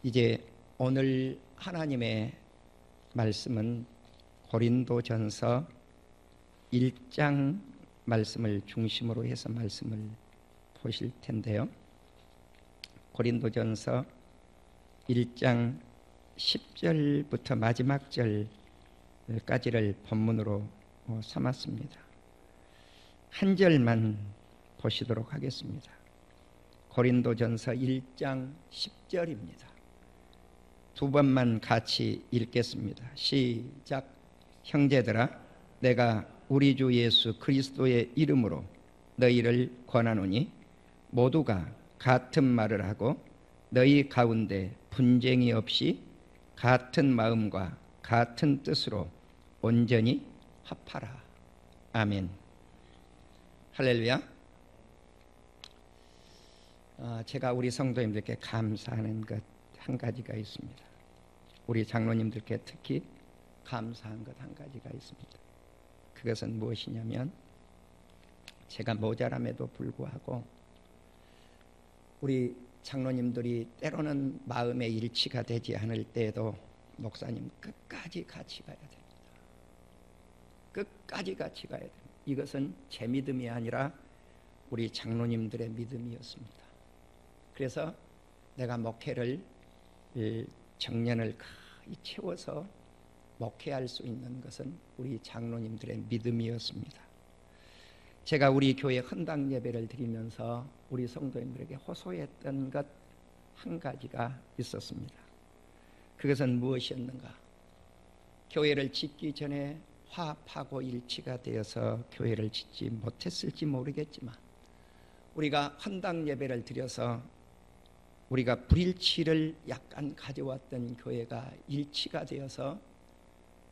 이제 오늘 하나님의 말씀은 고린도전서 1장 말씀을 중심으로 해서 말씀을 보실 텐데요. 고린도전서 1장 10절부터 마지막 절까지를 본문으로 삼았습니다. 한 절만 보시도록 하겠습니다. 고린도전서 1장 10절입니다. 두 번만 같이 읽겠습니다. 시작. 형제들아, 내가 우리 주 예수 그리스도의 이름으로 너희를 권하노니 모두가 같은 말을 하고 너희 가운데 분쟁이 없이 같은 마음과 같은 뜻으로 온전히 합하라. 아멘. 할렐루야. 제가 우리 성도님들께 감사하는 것 한 가지가 있습니다. 우리 장로님들께 특히 감사한 것 한 가지가 있습니다. 그것은 무엇이냐면, 제가 모자람에도 불구하고 우리 장로님들이 때로는 마음의 일치가 되지 않을 때에도 목사님 끝까지 같이 가야 됩니다. 끝까지 같이 가야 됩니다. 이것은 제 믿음이 아니라 우리 장로님들의 믿음이었습니다. 그래서 내가 목회를 정년을 거의 채워서 목회할 수 있는 것은 우리 장로님들의 믿음이었습니다. 제가 우리 교회 헌당 예배를 드리면서 우리 성도님들에게 호소했던 것 한 가지가 있었습니다. 그것은 무엇이었는가? 교회를 짓기 전에 화합하고 일치가 되어서 교회를 짓지 못했을지 모르겠지만, 우리가 헌당 예배를 드려서 우리가 불일치를 약간 가져왔던 교회가 일치가 되어서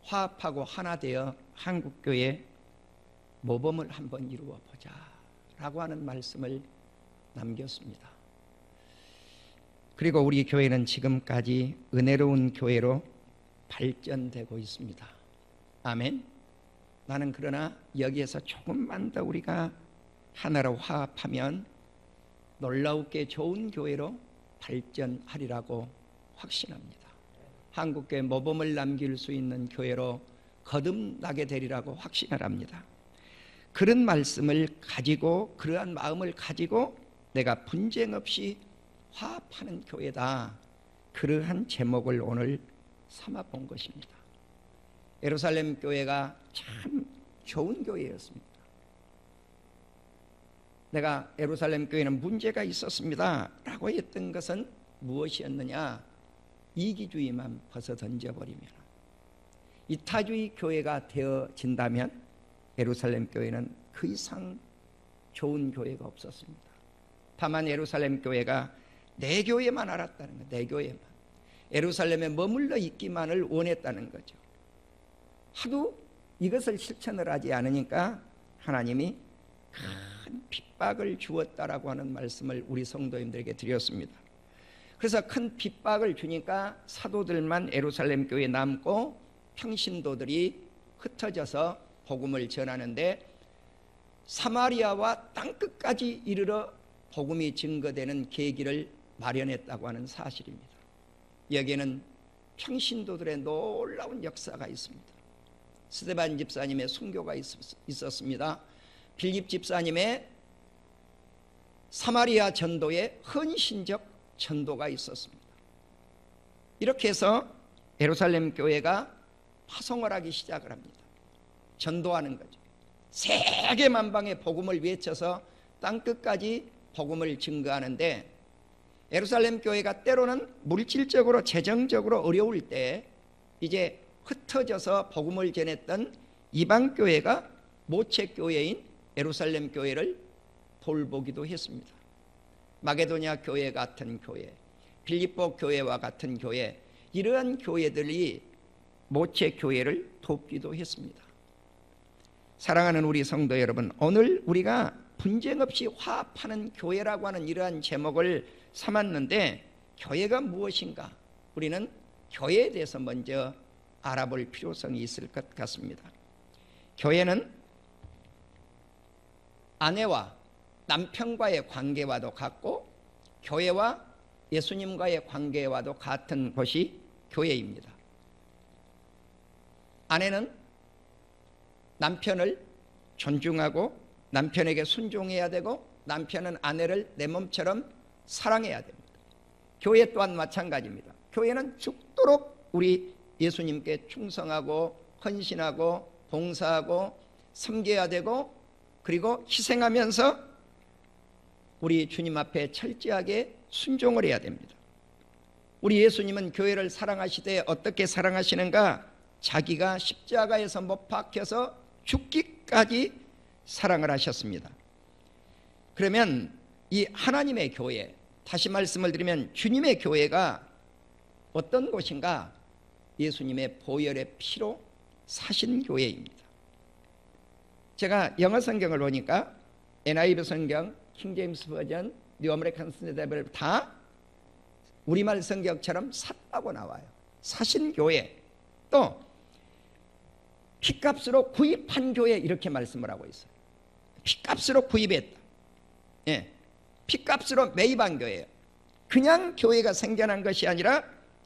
화합하고 하나 되어 한국교회 모범을 한번 이루어 보자 라고 하는 말씀을 남겼습니다. 그리고 우리 교회는 지금까지 은혜로운 교회로 발전되고 있습니다. 아멘. 나는 그러나 여기에서 조금만 더 우리가 하나로 화합하면 놀라우게 좋은 교회로 발전하리라고 확신합니다. 한국교회 모범을 남길 수 있는 교회로 거듭나게 되리라고 확신을 합니다. 그런 말씀을 가지고, 그러한 마음을 가지고 내가 분쟁 없이 화합하는 교회다, 그러한 제목을 오늘 삼아 본 것입니다. 예루살렘 교회가 참 좋은 교회였습니다. 내가 예루살렘 교회는 문제가 있었습니다 라고 했던 것은 무엇이었느냐? 이기주의만 벗어 던져버리면, 이타주의 교회가 되어진다면 예루살렘 교회는 그 이상 좋은 교회가 없었습니다. 다만 예루살렘 교회가 내 교회만 알았다는 것, 내 교회만, 예루살렘에 머물러 있기만을 원했다는 거죠. 하도 이것을 실천을 하지 않으니까 하나님이 큰 핍박을 주었다라고 하는 말씀을 우리 성도님들에게 드렸습니다. 그래서 큰 핍박을 주니까 사도들만 예루살렘 교회에 남고 평신도들이 흩어져서 복음을 전하는데, 사마리아와 땅끝까지 이르러 복음이 증거되는 계기를 마련했다고 하는 사실입니다. 여기에는 평신도들의 놀라운 역사가 있습니다. 스데반 집사님의 순교가 있었습니다. 빌립 집사님의 사마리아 전도의 헌신적 전도가 있었습니다. 이렇게 해서 예루살렘 교회가 파송을 하기 시작을 합니다. 전도하는 거죠. 세계 만방의 복음을 외쳐서 땅끝까지 복음을 증거하는데, 예루살렘 교회가 때로는 물질적으로 재정적으로 어려울 때 이제 흩어져서 복음을 전했던 이방 교회가 모체 교회인 예루살렘 교회를 돌보기도 했습니다. 마게도냐 교회 같은 교회, 빌립보 교회와 같은 교회, 이러한 교회들이 모체 교회를 돕기도 했습니다. 사랑하는 우리 성도 여러분, 오늘 우리가 분쟁 없이 화합하는 교회라고 하는 이러한 제목을 삼았는데, 교회가 무엇인가? 우리는 교회에 대해서 먼저 알아볼 필요성이 있을 것 같습니다. 교회는 아내와 남편과의 관계와도 같고, 교회와 예수님과의 관계와도 같은 것이 교회입니다. 아내는 남편을 존중하고 남편에게 순종해야 되고 남편은 아내를 내 몸처럼 사랑해야 됩니다. 교회 또한 마찬가지입니다. 교회는 죽도록 우리 예수님께 충성하고 헌신하고 봉사하고 섬겨야 되고 그리고 희생하면서 우리 주님 앞에 철저하게 순종을 해야 됩니다. 우리 예수님은 교회를 사랑하시되 어떻게 사랑하시는가? 자기가 십자가에서 못 박혀서 죽기까지 사랑을 하셨습니다. 그러면 이 하나님의 교회, 다시 말씀을 드리면 주님의 교회가 어떤 곳인가? 예수님의 보혈의 피로 사신 교회입니다. 제가 영어 성경을 보니까 NIV 성경, 킹제임스 버전, 뉴 아메리칸 스탠더드 바이블 다 우리말 성경처럼 샀다고 나와요. 사신 교회, 또 피값으로 구입한 교회 이렇게 말씀을 하고 있어요. 피값으로 구입했다. 예, 피값으로 매입한 교회예요. 그냥 교회가 생겨난 것이 아니라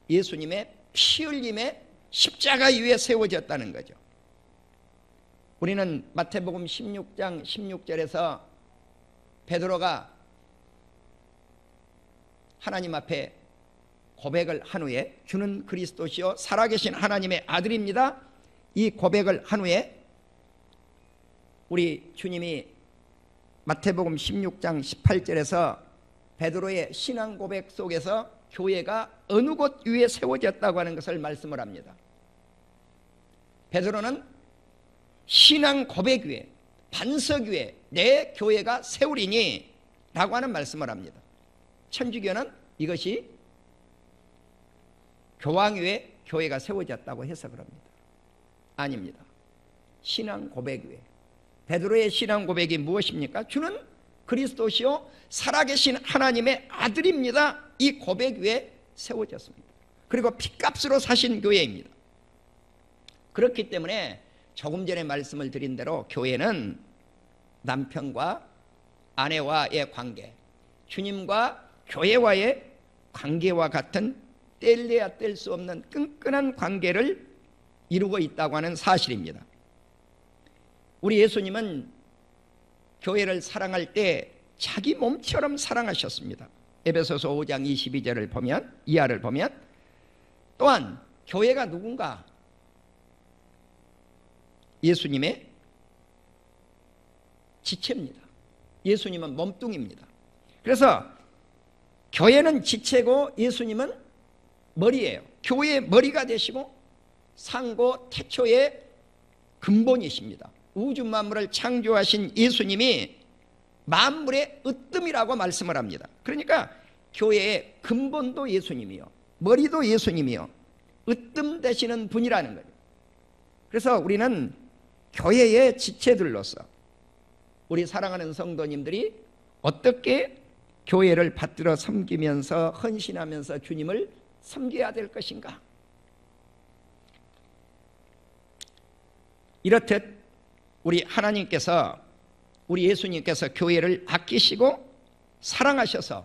예수님의 피 흘림의 십자가 위에 세워졌다는 거죠. 우리는 마태복음 16장 16절에서 베드로가 하나님 앞에 고백을 한 후에 주는 그리스도시요 살아계신 하나님의 아들입니다. 이 고백을 한 후에 우리 주님이 마태복음 16장 18절에서 베드로의 신앙 고백 속에서 교회가 어느 곳 위에 세워졌다고 하는 것을 말씀을 합니다. 베드로는 신앙 고백 위에, 반석 위에 내 교회가 세우리니 라고 하는 말씀을 합니다. 천주교는 이것이 교황 위에 교회가 세워졌다고 해서 그럽니다. 아닙니다. 신앙 고백 위에. 베드로의 신앙 고백이 무엇입니까? 주는 그리스도시요 살아계신 하나님의 아들입니다. 이 고백 위에 세워졌습니다. 그리고 피값으로 사신 교회입니다. 그렇기 때문에 조금 전에 말씀을 드린 대로 교회는 남편과 아내와의 관계, 주님과 교회와의 관계와 같은 뗄래야 뗄 수 없는 끈끈한 관계를 이루고 있다고 하는 사실입니다. 우리 예수님은 교회를 사랑할 때 자기 몸처럼 사랑하셨습니다. 에베소서 5장 22절을 보면, 이하를 보면, 또한 교회가 누군가? 예수님의 지체입니다. 예수님은 몸뚱이입니다. 그래서 교회는 지체고 예수님은 머리예요. 교회의 머리가 되시고 상고 태초의 근본이십니다. 우주 만물을 창조하신 예수님이 만물의 으뜸이라고 말씀을 합니다. 그러니까 교회의 근본도 예수님이요, 머리도 예수님이요, 으뜸 되시는 분이라는 거예요. 그래서 우리는 교회의 지체들로서 우리 사랑하는 성도님들이 어떻게 교회를 받들어 섬기면서 헌신하면서 주님을 섬겨야 될 것인가? 이렇듯 우리 하나님께서, 우리 예수님께서 교회를 아끼시고 사랑하셔서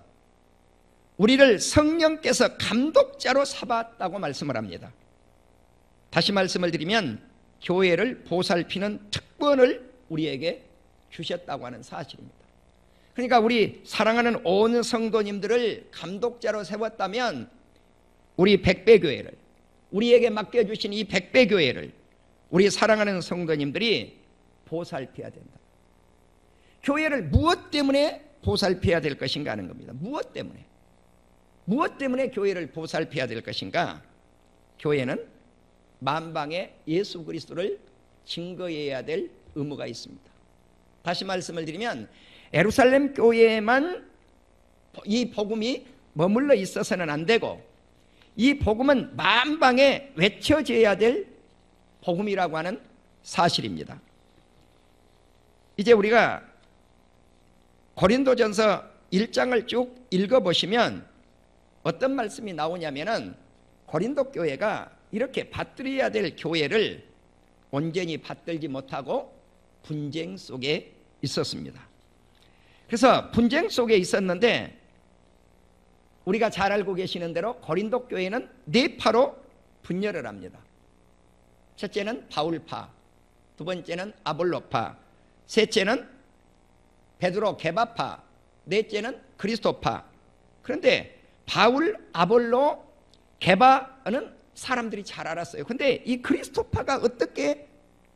우리를 성령께서 감독자로 삼았다고 말씀을 합니다. 다시 말씀을 드리면 교회를 보살피는 특권을 우리에게 주셨다고 하는 사실입니다. 그러니까 우리 사랑하는 온 성도님들을 감독자로 세웠다면 우리 백배교회를, 우리에게 맡겨주신 이 백배교회를 우리 사랑하는 성도님들이 보살펴야 된다. 교회를 무엇 때문에 보살펴야 될 것인가 하는 겁니다. 무엇 때문에? 무엇 때문에 교회를 보살펴야 될 것인가? 교회는 만방에 예수 그리스도를 증거해야 될 의무가 있습니다. 다시 말씀을 드리면 예루살렘 교회에만 이 복음이 머물러 있어서는 안 되고 이 복음은 만방에 외쳐져야 될 복음이라고 하는 사실입니다. 이제 우리가 고린도전서 1장을 쭉 읽어보시면 어떤 말씀이 나오냐면은 고린도 교회가 이렇게 받들어야 될 교회를 온전히 받들지 못하고 분쟁 속에 있었습니다. 그래서 분쟁 속에 있었는데 우리가 잘 알고 계시는 대로 고린도 교회는 네 파로 분열을 합니다. 첫째는 바울파, 두 번째는 아볼로파, 셋째는 베드로 게바파, 넷째는 그리스도파. 그런데 바울, 아볼로, 게바는 사람들이 잘 알았어요. 근데 이 그리스도파가 어떻게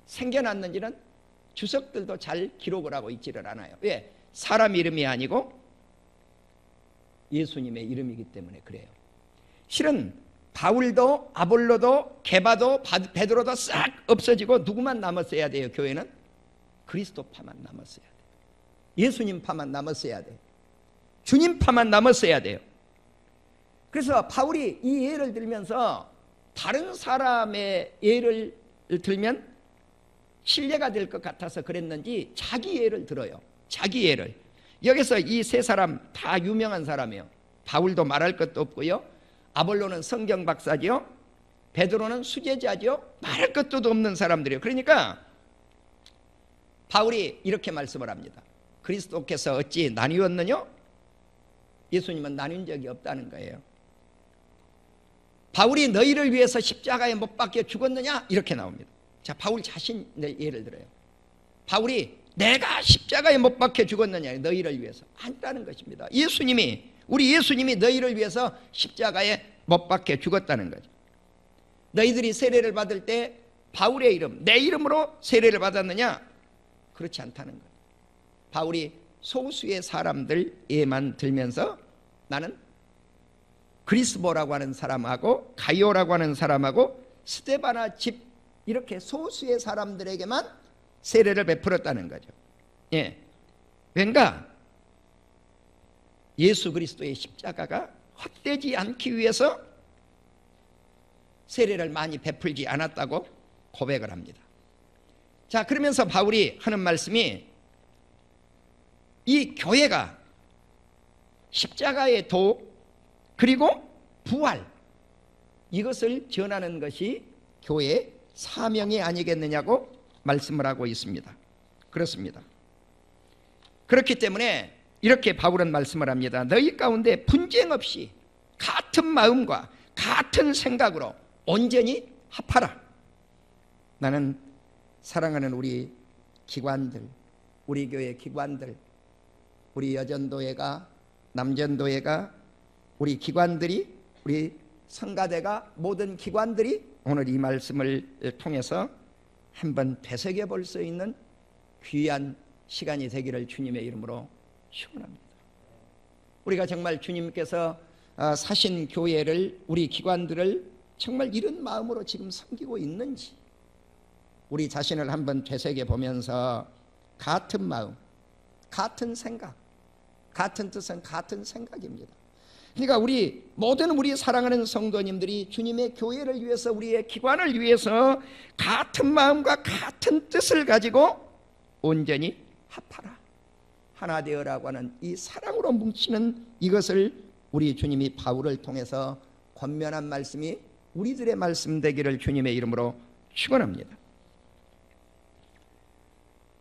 생겨났는지는 주석들도 잘 기록을 하고 있지를 않아요. 왜? 사람 이름이 아니고 예수님의 이름이기 때문에 그래요. 실은 바울도 아볼로도 게바도 베드로도 싹 없어지고 누구만 남았어야 돼요? 교회는 그리스도파만 남았어야 돼요. 예수님 파만 남았어야 돼요. 주님 파만 남았어야 돼요. 그래서 바울이 이 예를 들면서 다른 사람의 예를 들면 신뢰가 될 것 같아서 그랬는지 자기 예를 들어요. 자기 예를. 여기서 이 세 사람 다 유명한 사람이에요. 바울도 말할 것도 없고요. 아볼로는 성경 박사지요. 베드로는 수제자지요. 말할 것도 없는 사람들이에요. 그러니까 바울이 이렇게 말씀을 합니다. 그리스도께서 어찌 나뉘었느냐? 예수님은 나뉜 적이 없다는 거예요. 바울이 너희를 위해서 십자가에 못 박혀 죽었느냐? 이렇게 나옵니다. 자, 바울 자신의 예를 들어요. 바울이 내가 십자가에 못 박혀 죽었느냐? 너희를 위해서. 아니라는 것입니다. 우리 예수님이 너희를 위해서 십자가에 못 박혀 죽었다는 거죠. 너희들이 세례를 받을 때 바울의 이름, 내 이름으로 세례를 받았느냐? 그렇지 않다는 거예요. 바울이 소수의 사람들에만 들면서 나는 그리스보라고 하는 사람하고 가이오라고 하는 사람하고 스데바나 집 이렇게 소수의 사람들에게만 세례를 베풀었다는 거죠. 예. 왠가 예수 그리스도의 십자가가 헛되지 않기 위해서 세례를 많이 베풀지 않았다고 고백을 합니다. 자, 그러면서 바울이 하는 말씀이 이 교회가 십자가의 도 그리고 부활 이것을 전하는 것이 교회의 사명이 아니겠느냐고 말씀을 하고 있습니다. 그렇습니다. 그렇기 때문에 이렇게 바울은 말씀을 합니다. 너희 가운데 분쟁 없이 같은 마음과 같은 생각으로 온전히 합하라. 나는 사랑하는 우리 기관들, 우리 교회 기관들, 우리 여전도회가, 남전도회가, 우리 기관들이, 우리 성가대가, 모든 기관들이 오늘 이 말씀을 통해서 한번 되새겨 볼 수 있는 귀한 시간이 되기를 주님의 이름으로 축원합니다. 우리가 정말 주님께서 사신 교회를, 우리 기관들을 정말 이런 마음으로 지금 섬기고 있는지 우리 자신을 한번 되새겨 보면서 같은 마음, 같은 생각, 같은 뜻은 같은 생각입니다. 그러니까 모든 우리 사랑하는 성도님들이 주님의 교회를 위해서, 우리의 기관을 위해서 같은 마음과 같은 뜻을 가지고 온전히 합하라. 하나 되어라고 하는 이 사랑으로 뭉치는 이것을 우리 주님이 바울을 통해서 권면한 말씀이 우리들의 말씀 되기를 주님의 이름으로 축원합니다.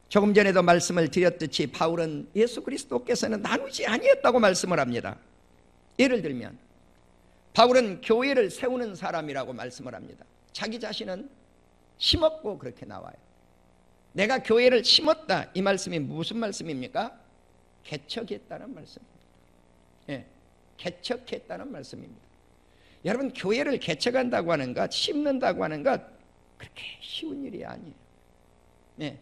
조금 전에도 말씀을 드렸듯이 바울은 예수 그리스도께서는 나누지 아니었다고 말씀을 합니다. 예를 들면 바울은 교회를 세우는 사람이라고 말씀을 합니다. 자기 자신은 심었고 그렇게 나와요. 내가 교회를 심었다. 이 말씀이 무슨 말씀입니까? 개척했다는 말씀입니다. 예, 개척했다는 말씀입니다. 여러분, 교회를 개척한다고 하는 것, 심는다고 하는 것 그렇게 쉬운 일이 아니에요. 예.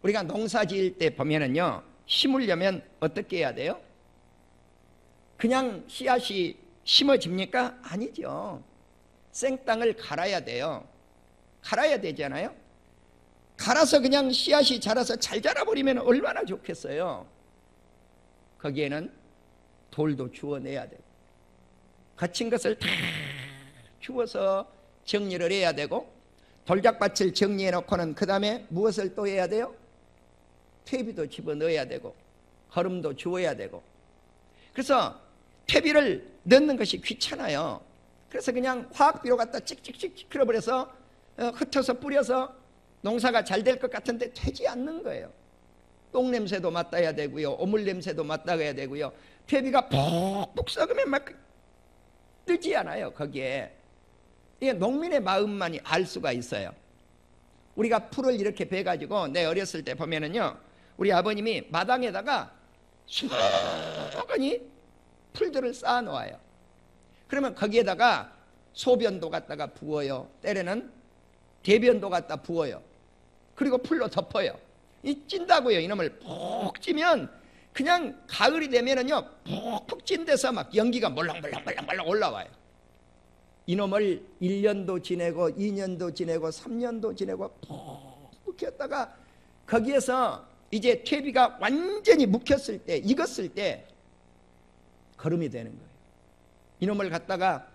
우리가 농사 지을 때 보면은요, 심으려면 어떻게 해야 돼요? 그냥 씨앗이 심어집니까? 아니죠. 생땅을 갈아야 돼요. 갈아야 되잖아요. 갈아서 그냥 씨앗이 자라서 잘 자라버리면 얼마나 좋겠어요. 거기에는 돌도 주워내야 되고 거친 것을 다 주워서 정리를 해야 되고, 돌작밭을 정리해 놓고는 그 다음에 무엇을 또 해야 돼요? 퇴비도 집어넣어야 되고 거름도 주워야 되고. 그래서 퇴비를 넣는 것이 귀찮아요. 그래서 그냥 화학비료 갖다 찍찍찍 끌어버려서 흩어서 뿌려서 농사가 잘 될 것 같은데 되지 않는 거예요. 똥 냄새도 맡아야 되고요, 오물 냄새도 맡아야 되고요, 퇴비가 푹푹 썩으면 막 뜨지 않아요. 거기에 이게 농민의 마음만이 알 수가 있어요. 우리가 풀을 이렇게 베가지고, 내 어렸을 때 보면은요, 우리 아버님이 마당에다가 수많이 풀들을 쌓아 놓아요. 그러면 거기에다가 소변도 갖다가 부어요. 때로는 대변도 갖다 부어요. 그리고 풀로 덮어요. 이 찐다고요. 이놈을 푹 찌면 그냥 가을이 되면은요, 푹푹 찐 데서 막 연기가 몰랑몰랑몰랑몰랑 올라와요. 이놈을 1년도 지내고 2년도 지내고 3년도 지내고 푹푹 켰다가 거기에서 이제 퇴비가 완전히 묵혔을 때, 익었을 때 거름이 되는 거예요. 이놈을 갖다가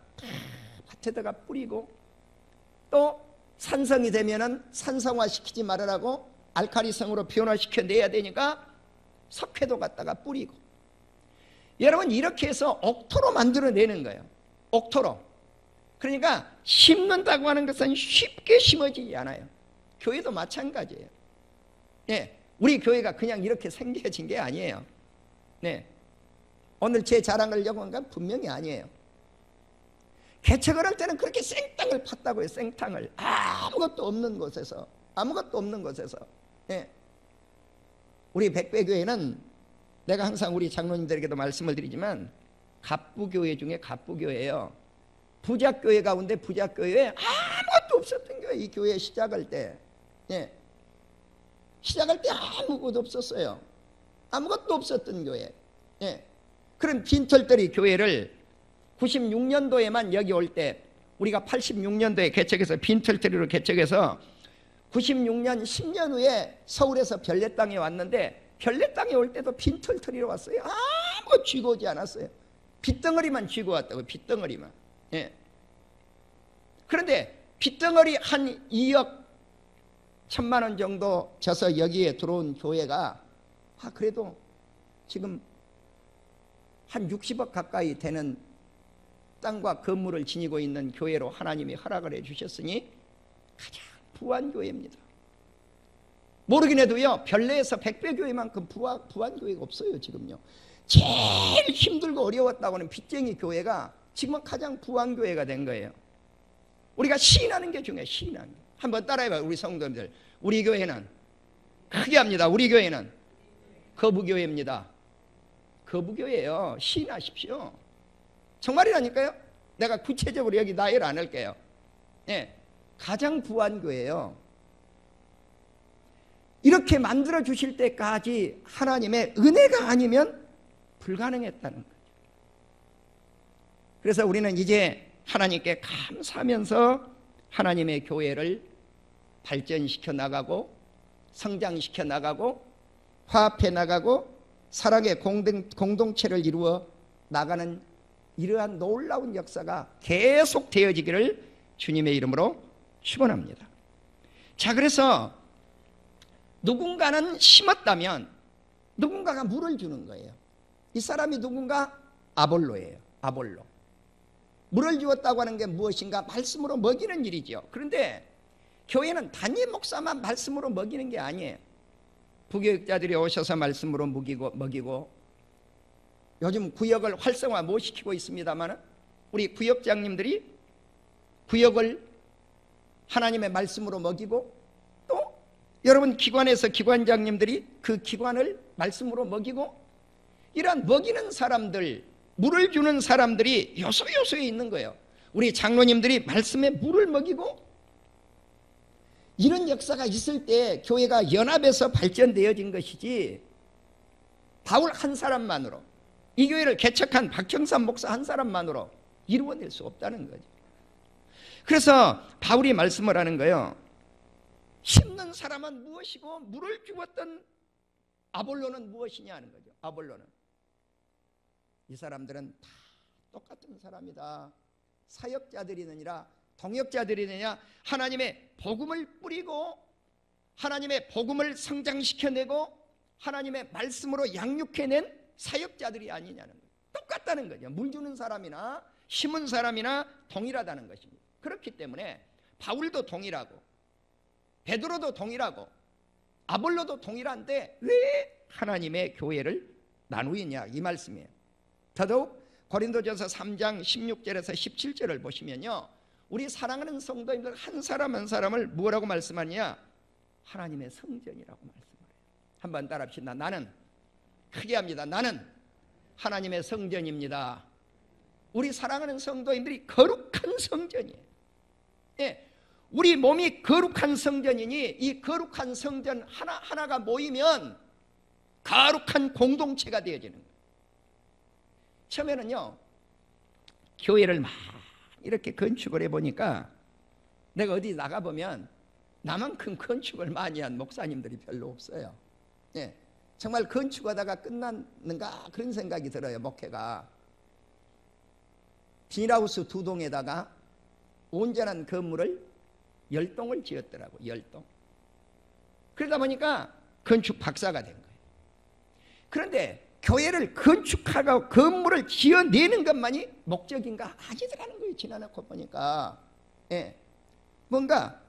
밭에다가 뿌리고, 또 산성이 되면은 산성화 시키지 말으라고 알칼리성으로 변화시켜 내야 되니까 석회도 갖다가 뿌리고. 여러분, 이렇게 해서 옥토로 만들어내는 거예요. 옥토로. 그러니까 심는다고 하는 것은 쉽게 심어지지 않아요. 교회도 마찬가지예요. 네, 우리 교회가 그냥 이렇게 생겨진 게 아니에요. 네, 오늘 제 자랑하려고 한 건 분명히 아니에요. 개척을 할 때는 그렇게 생땅을 팠다고요. 생땅을. 아무것도 없는 곳에서, 아무것도 없는 곳에서. 네. 우리 백배교회는 내가 항상 우리 장로님들에게도 말씀을 드리지만 갑부교회 중에 갑부교회예요. 부작교회 가운데 부작교회에 아무것도 없었던 교회. 이 교회 시작할 때, 네, 시작할 때 아무것도 없었어요. 아무것도 없었던 교회. 네. 그런 빈털터리 교회를 96년도에만 여기 올 때, 우리가 86년도에 개척해서 빈털터리로 개척해서 96년 10년 후에 서울에서 별내 땅에 왔는데, 별내 땅에 올 때도 빈털터리로 왔어요. 아무것도 쥐고 오지 않았어요. 빗덩어리만 쥐고 왔다고. 빗덩어리만. 예. 그런데 빗덩어리 한 2억 1천만 원 정도 져서 여기에 들어온 교회가 그래도 지금 한 60억 가까이 되는 땅과 건물을 지니고 있는 교회로 하나님이 허락을 해주셨으니 가장 부한 교회입니다. 모르긴 해도요, 별내에서 백배교회만큼 부한 교회가 없어요. 지금요. 제일 힘들고 어려웠다고 하는 빚쟁이 교회가 지금은 가장 부한 교회가 된 거예요. 우리가 시인하는 게 중요해요. 시인하는 게. 한번 따라해봐요. 우리 성도님들. 우리 교회는, 크게 합니다. 우리 교회는 거부교회입니다. 거부교회예요. 시인하십시오. 정말이라니까요. 내가 구체적으로 여기 나열 안 할게요. 예, 가장 부한 교회예요. 이렇게 만들어 주실 때까지 하나님의 은혜가 아니면 불가능했다는 거죠. 그래서 우리는 이제 하나님께 감사하면서 하나님의 교회를 발전시켜 나가고 성장시켜 나가고 화합해 나가고 사랑의 공동체를 이루어 나가는 이러한 놀라운 역사가 계속 되어지기를 주님의 이름으로 축원합니다. 자, 그래서 누군가는 심었다면 누군가가 물을 주는 거예요. 이 사람이 누군가? 아볼로예요. 아볼로. 물을 주었다고 하는 게 무엇인가? 말씀으로 먹이는 일이죠. 그런데 교회는 단임 목사만 말씀으로 먹이는 게 아니에요. 부교육자들이 오셔서 말씀으로 먹이고 요즘 구역을 활성화 못 시키고 있습니다만 우리 구역장님들이 구역을 하나님의 말씀으로 먹이고, 또 여러분 기관에서 기관장님들이 그 기관을 말씀으로 먹이고, 이런 먹이는 사람들, 물을 주는 사람들이 요소요소에 있는 거예요. 우리 장로님들이 말씀에 물을 먹이고, 이런 역사가 있을 때 교회가 연합해서 발전되어진 것이지 바울 한 사람만으로, 이 교회를 개척한 박형삼 목사 한 사람만으로 이루어낼 수 없다는 거죠. 그래서 바울이 말씀을 하는 거예요. 심는 사람은 무엇이고 물을 주었던 아볼로는 무엇이냐 하는 거죠. 아볼로는, 이 사람들은 다 똑같은 사람이다. 사역자들이느니라 동역자들이느냐, 하나님의 복음을 뿌리고 하나님의 복음을 성장시켜내고 하나님의 말씀으로 양육해낸 사역자들이 아니냐는 거예요. 똑같다는 거죠. 물 주는 사람이나 심은 사람이나 동일하다는 것입니다. 그렇기 때문에 바울도 동일하고 베드로도 동일하고 아볼로도 동일한데 왜 하나님의 교회를 나누느냐, 이 말씀이에요. 더더욱 고린도전서 3장 16절에서 17절을 보시면요, 우리 사랑하는 성도님들 한 사람 한 사람을 뭐라고 말씀하냐? 하나님의 성전이라고 말씀해요. 한번 따라합시다. 나는, 크게 합니다. 나는 하나님의 성전입니다. 우리 사랑하는 성도님들이 거룩한 성전이에요. 예, 우리 몸이 거룩한 성전이니 이 거룩한 성전 하나하나가 모이면 거룩한 공동체가 되어지는 거예요. 처음에는요, 교회를 막 이렇게 건축을 해보니까 내가 어디 나가보면 나만큼 건축을 많이 한 목사님들이 별로 없어요. 예, 정말 건축하다가 끝났는가 그런 생각이 들어요. 목회가 비닐하우스 2동에다가 온전한 건물을 10동을 지었더라고. 10동. 그러다 보니까 건축 박사가 된 거예요. 그런데 교회를 건축하고 건물을 지어내는 것만이 목적인가? 아니더라는 거예요. 지나놓고 보니까. 예, 뭔가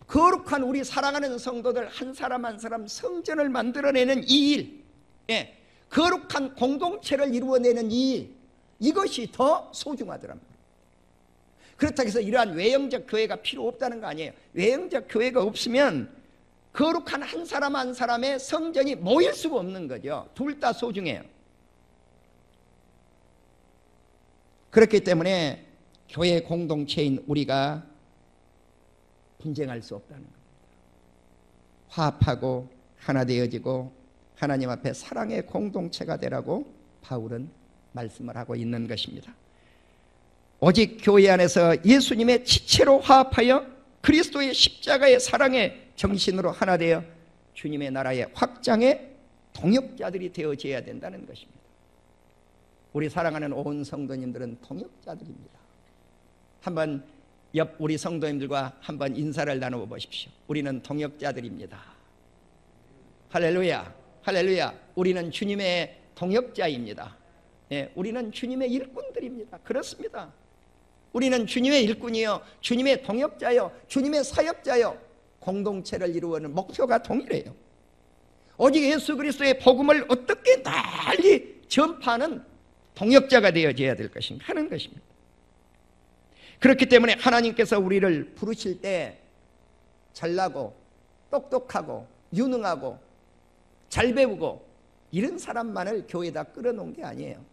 거룩한 우리 사랑하는 성도들 한 사람 한 사람 성전을 만들어내는 이 일, 예, 거룩한 공동체를 이루어내는 이 일, 이것이 더 소중하더란 말이에요. 그렇다고 해서 이러한 외형적 교회가 필요 없다는 거 아니에요. 외형적 교회가 없으면 거룩한 한 사람 한 사람의 성전이 모일 수가 없는 거죠. 둘 다 소중해요. 그렇기 때문에 교회 공동체인 우리가 분쟁할 수 없다는 겁니다. 화합하고 하나 되어지고 하나님 앞에 사랑의 공동체가 되라고 바울은 말씀을 하고 있는 것입니다. 오직 교회 안에서 예수님의 지체로 화합하여 그리스도의 십자가의 사랑의 정신으로 하나 되어 주님의 나라의 확장의 동역자들이 되어져야 된다는 것입니다. 우리 사랑하는 온 성도님들은 동역자들입니다. 한번 옆 우리 성도님들과 한번 인사를 나누어 보십시오. 우리는 동역자들입니다. 할렐루야, 할렐루야. 우리는 주님의 동역자입니다. 예, 우리는 주님의 일꾼들입니다. 그렇습니다. 우리는 주님의 일꾼이요, 주님의 동역자요, 주님의 사역자요. 공동체를 이루어는 목표가 동일해요. 오직 예수 그리스도의 복음을 어떻게 널리 전파하는 동역자가 되어져야 될 것인가 하는 것입니다. 그렇기 때문에 하나님께서 우리를 부르실 때 잘나고 똑똑하고 유능하고 잘 배우고 이런 사람만을 교회에다 끌어놓은 게 아니에요.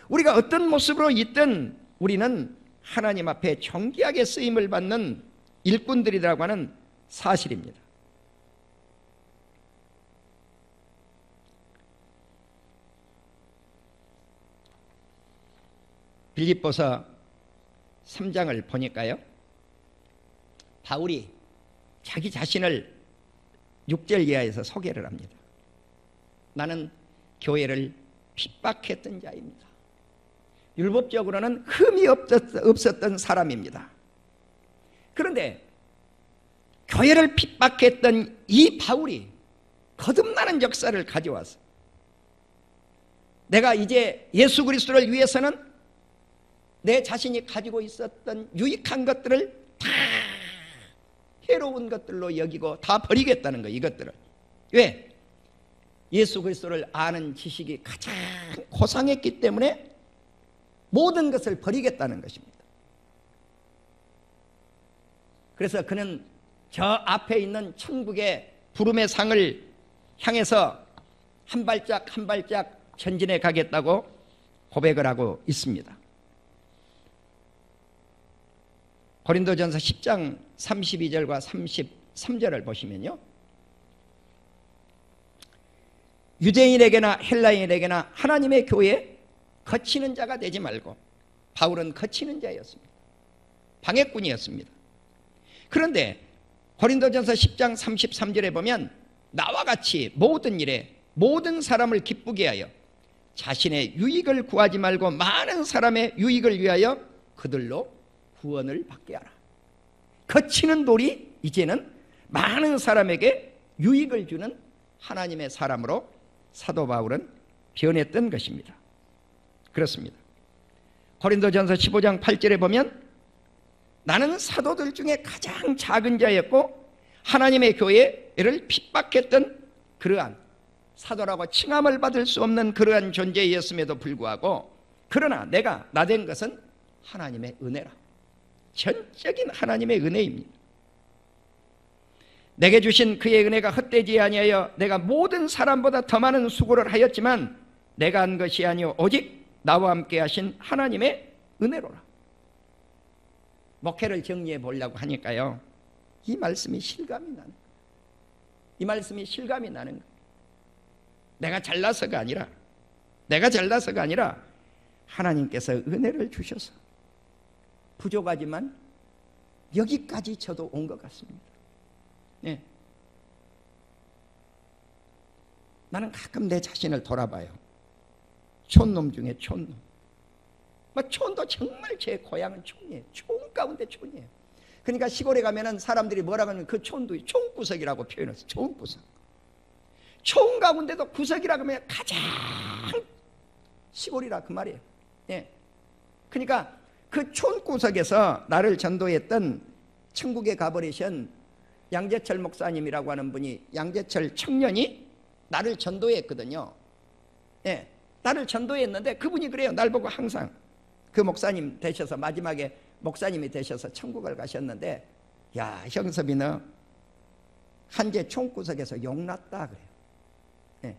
우리가 어떤 모습으로 있든 우리는 하나님 앞에 정기하게 쓰임을 받는 일꾼들이라고 하는 사실입니다. 빌립보서 3장을 보니까요, 바울이 자기 자신을 6절 이하에서 소개를 합니다. 나는 교회를 핍박했던 자입니다. 율법적으로는 흠이 없었던 사람입니다. 그런데 교회를 핍박했던 이 바울이 거듭나는 역사를 가져와서 내가 이제 예수 그리스도를 위해서는 내 자신이 가지고 있었던 유익한 것들을 다 해로운 것들로 여기고 다 버리겠다는 거예요. 이것들을. 왜? 예수 그리스도를 아는 지식이 가장 고상했기 때문에 모든 것을 버리겠다는 것입니다. 그래서 그는 저 앞에 있는 천국의 부름의 상을 향해서 한 발짝 한 발짝 전진해 가겠다고 고백을 하고 있습니다. 고린도전서 10장 32절과 33절을 보시면요, 유대인에게나 헬라인에게나 하나님의 교회에 거치는 자가 되지 말고, 바울은 거치는 자였습니다. 방해꾼이었습니다. 그런데 고린도전서 10장 33절에 보면 나와 같이 모든 일에 모든 사람을 기쁘게 하여 자신의 유익을 구하지 말고 많은 사람의 유익을 위하여 그들로 구원을 받게 하라. 거치는 돌이 이제는 많은 사람에게 유익을 주는 하나님의 사람으로 사도 바울은 변했던 것입니다. 그렇습니다. 고린도전서 15장 8절에 보면 나는 사도들 중에 가장 작은 자였고 하나님의 교회를 핍박했던 그러한 사도라고 칭함을 받을 수 없는 그러한 존재였음에도 불구하고, 그러나 내가 나 된 것은 하나님의 은혜라. 전적인 하나님의 은혜입니다. 내게 주신 그의 은혜가 헛되지 아니하여 내가 모든 사람보다 더 많은 수고를 하였지만 내가 한 것이 아니오 오직 나와 함께 하신 하나님의 은혜로라. 목회를 정리해 보려고 하니까요, 이 말씀이 실감이 나는 거예요. 이 말씀이 실감이 나는 거예요. 내가 잘나서가 아니라 하나님께서 은혜를 주셔서 부족하지만 여기까지 저도 온 것 같습니다. 네. 나는 가끔 내 자신을 돌아봐요. 촌놈 중에 촌놈. 촌도 정말 제 고향은 촌이에요. 촌 가운데 촌이에요. 그러니까 시골에 가면은 사람들이 뭐라고 하면 그 촌도 촌구석이라고 표현했어요. 촌구석. 촌 가운데도 구석이라고 하면 가장 시골이라 그 말이에요. 예. 그러니까 그 촌구석에서 나를 전도했던 천국에 가버리신 양재철 목사님이라고 하는 분이, 양재철 청년이 나를 전도했거든요. 예. 나를 전도했는데 그분이 그래요. 날 보고 항상, 그 목사님 되셔서 마지막에 목사님이 되셔서 천국을 가셨는데, 야, 형섭이 너 한제 촌구석에서 용났다 그래요. 예.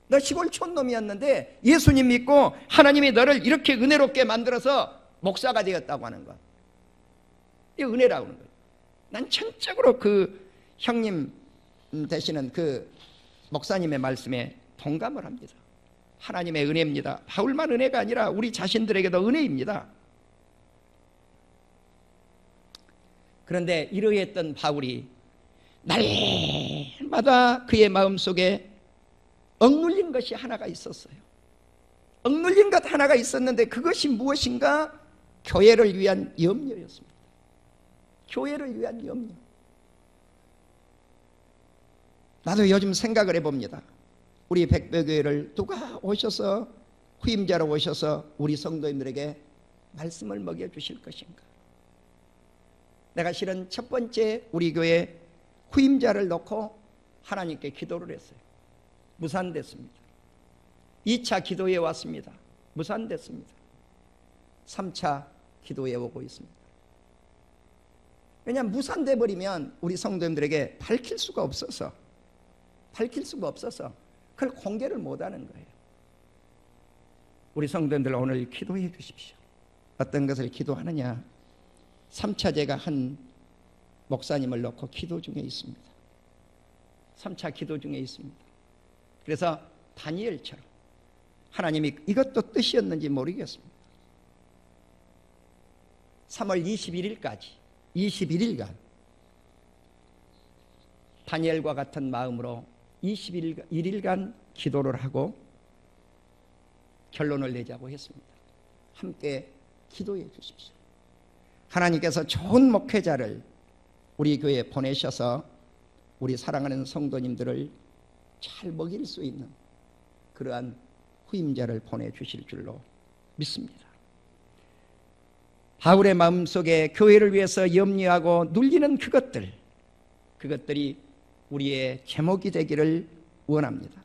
너 시골 촌놈이었는데 예수님 믿고 하나님이 너를 이렇게 은혜롭게 만들어서 목사가 되었다고 하는 거, 이 은혜라고 하는 거예요. 난 전적으로 그 형님 되시는 그 목사님의 말씀에 동감을 합니다. 하나님의 은혜입니다. 바울만 은혜가 아니라 우리 자신들에게도 은혜입니다. 그런데 이러했던 바울이 날마다 그의 마음속에 억눌린 것이 하나가 있었어요. 억눌린 것 하나가 있었는데 그것이 무엇인가? 교회를 위한 염려였습니다. 교회를 위한 염려. 나도 요즘 생각을 해봅니다. 우리 백배교회를 누가 오셔서 후임자로 오셔서 우리 성도님들에게 말씀을 먹여주실 것인가? 내가 실은 첫 번째 우리 교회 후임자를 놓고 하나님께 기도를 했어요. 무산됐습니다. 2차 기도에 왔습니다. 무산됐습니다. 3차 기도에 오고 있습니다. 왜냐하면 무산돼 버리면 우리 성도님들에게 밝힐 수가 없어서 그걸 공개를 못하는 거예요. 우리 성도님들 오늘 기도해 주십시오. 어떤 것을 기도하느냐? 3차 제가 한 목사님을 놓고 기도 중에 있습니다. 3차 기도 중에 있습니다. 그래서 다니엘처럼 하나님이 이것도 뜻이었는지 모르겠습니다. 3월 21일까지 21일간 다니엘과 같은 마음으로 21일간 기도를 하고 결론을 내자고 했습니다. 함께 기도해 주십시오. 하나님께서 좋은 목회자를 우리 교회에 보내셔서 우리 사랑하는 성도님들을 잘 먹일 수 있는 그러한 후임자를 보내주실 줄로 믿습니다. 바울의 마음속에 교회를 위해서 염려하고 눌리는 그것들이 우리의 제목이 되기를 원합니다.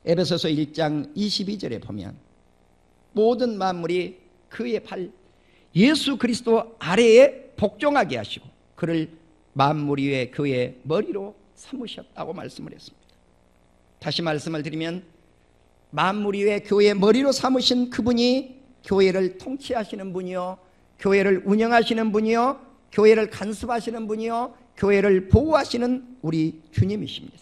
에베소서 1장 22절에 보면 모든 만물이 그의 발 예수 그리스도 아래에 복종하게 하시고 그를 만물 위에 그의 머리로 삼으셨다고 말씀을 했습니다. 다시 말씀을 드리면 만물 위에 교회의 머리로 삼으신 그분이 교회를 통치하시는 분이요, 교회를 운영하시는 분이요, 교회를 간섭하시는 분이요, 교회를 보호하시는 우리 주님이십니다.